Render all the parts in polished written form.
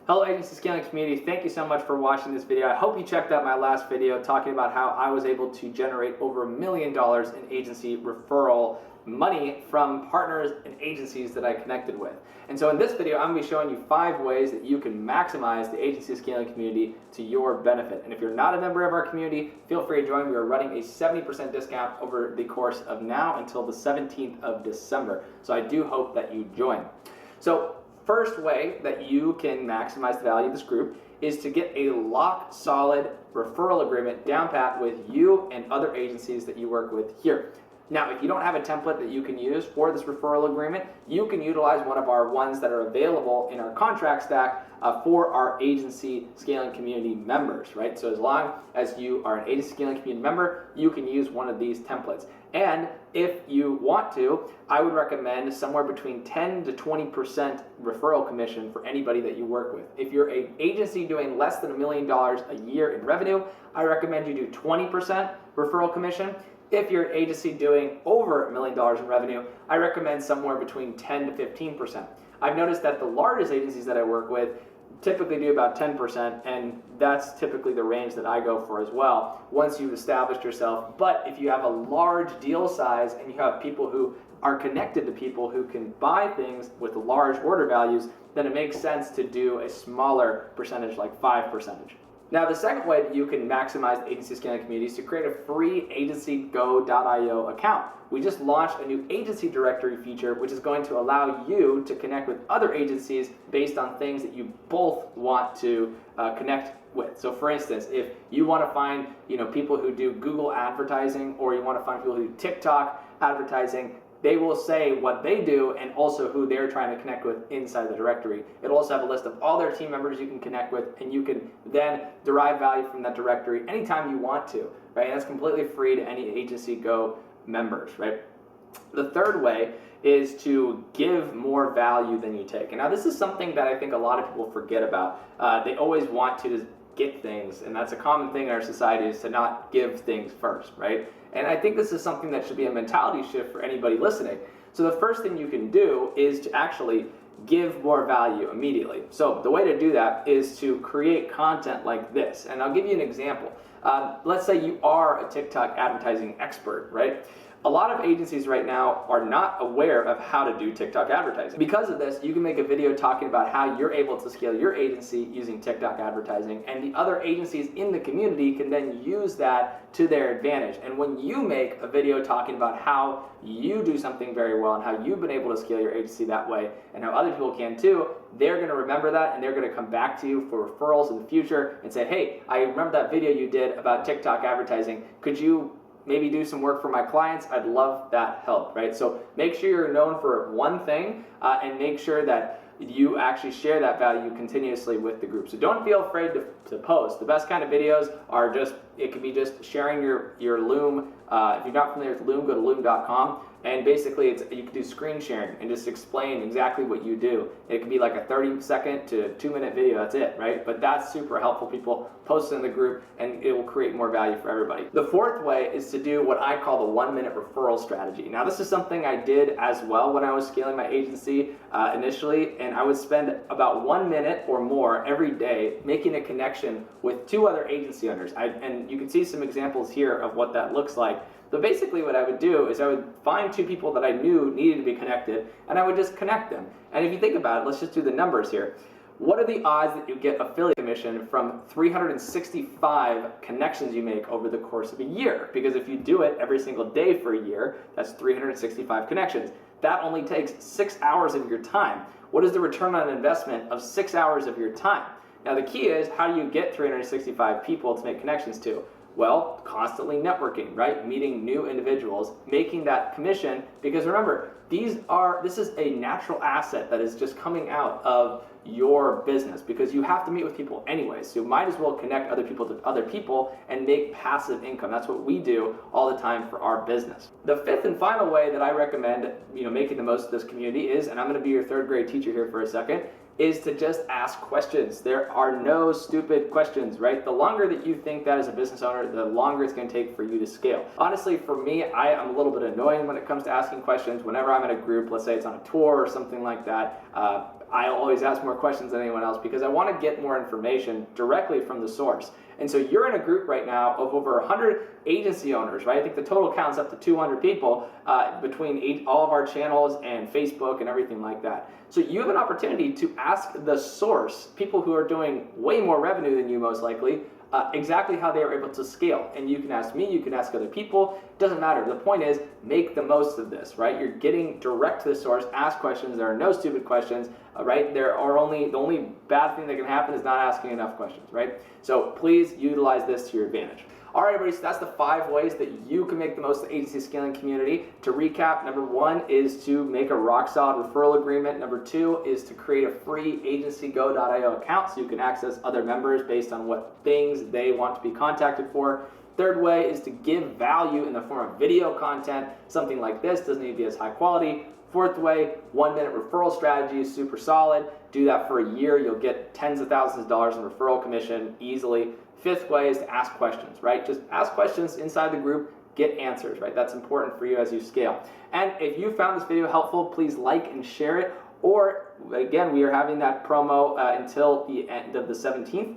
Hello agency scaling community, thank you so much for watching this video. I hope you checked out my last video talking about how I was able to generate over $1 million in agency referral money from partners and agencies that I connected with. And so in this video, I'm going to be showing you 5 ways that you can maximize the agency scaling community to your benefit. And if you're not a member of our community, feel free to join. We are running a 70% discount over the course of now until the 17th of December. So I do hope that you join. So first way that you can maximize the value of this group is to get a lock solid referral agreement down pat with you and other agencies that you work with here. Now, if you don't have a template that you can use for this referral agreement, you can utilize one of our ones that are available in our contract stack for our agency scaling community members, right? So as long as you are an agency scaling community member, you can use one of these templates. And if you want to, I would recommend somewhere between 10 to 20% referral commission for anybody that you work with. If you're an agency doing less than $1 million a year in revenue, I recommend you do 20% referral commission. If you're an agency doing over $1 million in revenue, I recommend somewhere between 10 to 15%. I've noticed that the largest agencies that I work with typically do about 10%, and that's typically the range that I go for as well once you've established yourself. But if you have a large deal size and you have people who are connected to people who can buy things with large order values, then it makes sense to do a smaller percentage, like 5%. Now, the second way that you can maximize the agency scaling community is to create a free agencygo.io account. We just launched a new agency directory feature, which is going to allow you to connect with other agencies based on things that you both want to connect with. So for instance, if you want to find people who do Google advertising, or you want to find people who do TikTok advertising, they will say what they do and also who they're trying to connect with inside the directory. It'll also have a list of all their team members you can connect with, and you can then derive value from that directory anytime you want to, right? And that's completely free to any Agency Go members, right? The third way is to give more value than you take. And now this is something that I think a lot of people forget about. They always want to just get things, and that's a common thing in our society, is to not give things first, right? And I think this is something that should be a mentality shift for anybody listening. So the first thing you can do is to actually give more value immediately. So the way to do that is to create content like this. And I'll give you an example. Let's say you are a TikTok advertising expert, right? A lot of agencies right now are not aware of how to do TikTok advertising. Because of this, you can make a video talking about how you're able to scale your agency using TikTok advertising, and the other agencies in the community can then use that to their advantage. And when you make a video talking about how you do something very well and how you've been able to scale your agency that way and how other people can too, they're going to remember that, and they're going to come back to you for referrals in the future and say, hey, I remember that video you did about TikTok advertising. Could you maybe do some work for my clients? I'd love that help, right? So make sure you're known for one thing and make sure that you actually share that value continuously with the group. So don't feel afraid to post. The best kind of videos are it could be just sharing your Loom. If you're not familiar with Loom, go to loom.com. And basically, you can do screen sharing and just explain exactly what you do. It can be like a 30-second to 2-minute video, that's it, right? But that's super helpful. People post it in the group, and it will create more value for everybody. The fourth way is to do what I call the 1-minute referral strategy. Now, this is something I did as well when I was scaling my agency initially, and I would spend about 1 minute or more every day making a connection with 2 other agency owners. And you can see some examples here of what that looks like. But basically what I would do is I would find 2 people that I knew needed to be connected, and I would just connect them. And if you think about it, let's just do the numbers here. What are the odds that you get affiliate commission from 365 connections you make over the course of a year? Because if you do it every single day for a year, that's 365 connections. That only takes 6 hours of your time. What is the return on investment of 6 hours of your time? Now the key is, how do you get 365 people to make connections to? Well, constantly networking, right? Meeting new individuals, making that commission, because remember, this is a natural asset that is just coming out of your business, because you have to meet with people anyway. So you might as well connect other people to other people and make passive income. That's what we do all the time for our business. The fifth and final way that I recommend, making the most of this community is, and I'm going to be your 3rd grade teacher here for a second, is to just ask questions. There are no stupid questions, right? The longer that you think that as a business owner, the longer it's going to take for you to scale. Honestly, for me, I am a little bit annoying when it comes to asking questions. Whenever I'm in a group, let's say it's on a tour or something like that, I always ask more questions than anyone else because I want to get more information directly from the source. And so you're in a group right now of over 100 agency owners, right? I think the total count's up to 200 people between all of our channels and Facebook and everything like that. So you have an opportunity to ask the source, people who are doing way more revenue than you most likely, exactly how they are able to scale. And you can ask me, you can ask other people, doesn't matter. The point is, make the most of this, right? You're getting direct to the source, ask questions. There are no stupid questions, right? The only bad thing that can happen is not asking enough questions, right? So please utilize this to your advantage. All right, everybody, so that's the 5 ways that you can make the most of the agency scaling community. To recap, number 1 is to make a rock solid referral agreement. Number 2 is to create a free agencygo.io account so you can access other members based on what things they want to be contacted for. Third way is to give value in the form of video content. Something like this doesn't need to be as high quality. Fourth way, 1-minute referral strategy is super solid. Do that for a year. You'll get tens of thousands of dollars in referral commission easily. Fifth way is to ask questions, right? Just ask questions inside the group, get answers, right? That's important for you as you scale. And if you found this video helpful, please like and share it. Or again, we are having that promo until the end of the 17th.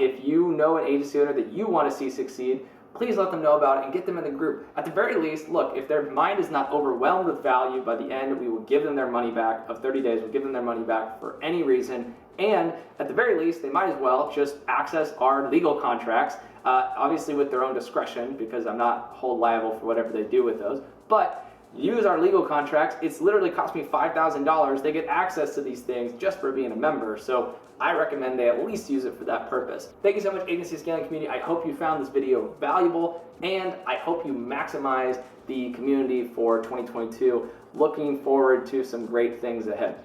If you know an agency owner that you want to see succeed, please let them know about it and get them in the group. At the very least, look, if their mind is not overwhelmed with value, by the end, we will give them their money back of 30 days. We'll give them their money back for any reason. And at the very least, they might as well just access our legal contracts, obviously with their own discretion, because I'm not held liable for whatever they do with those. But use our legal contracts. It's literally cost me $5,000. They get access to these things just for being a member. So I recommend they at least use it for that purpose. Thank you so much, Agency Scaling community. I hope you found this video valuable, and I hope you maximize the community for 2022. Looking forward to some great things ahead.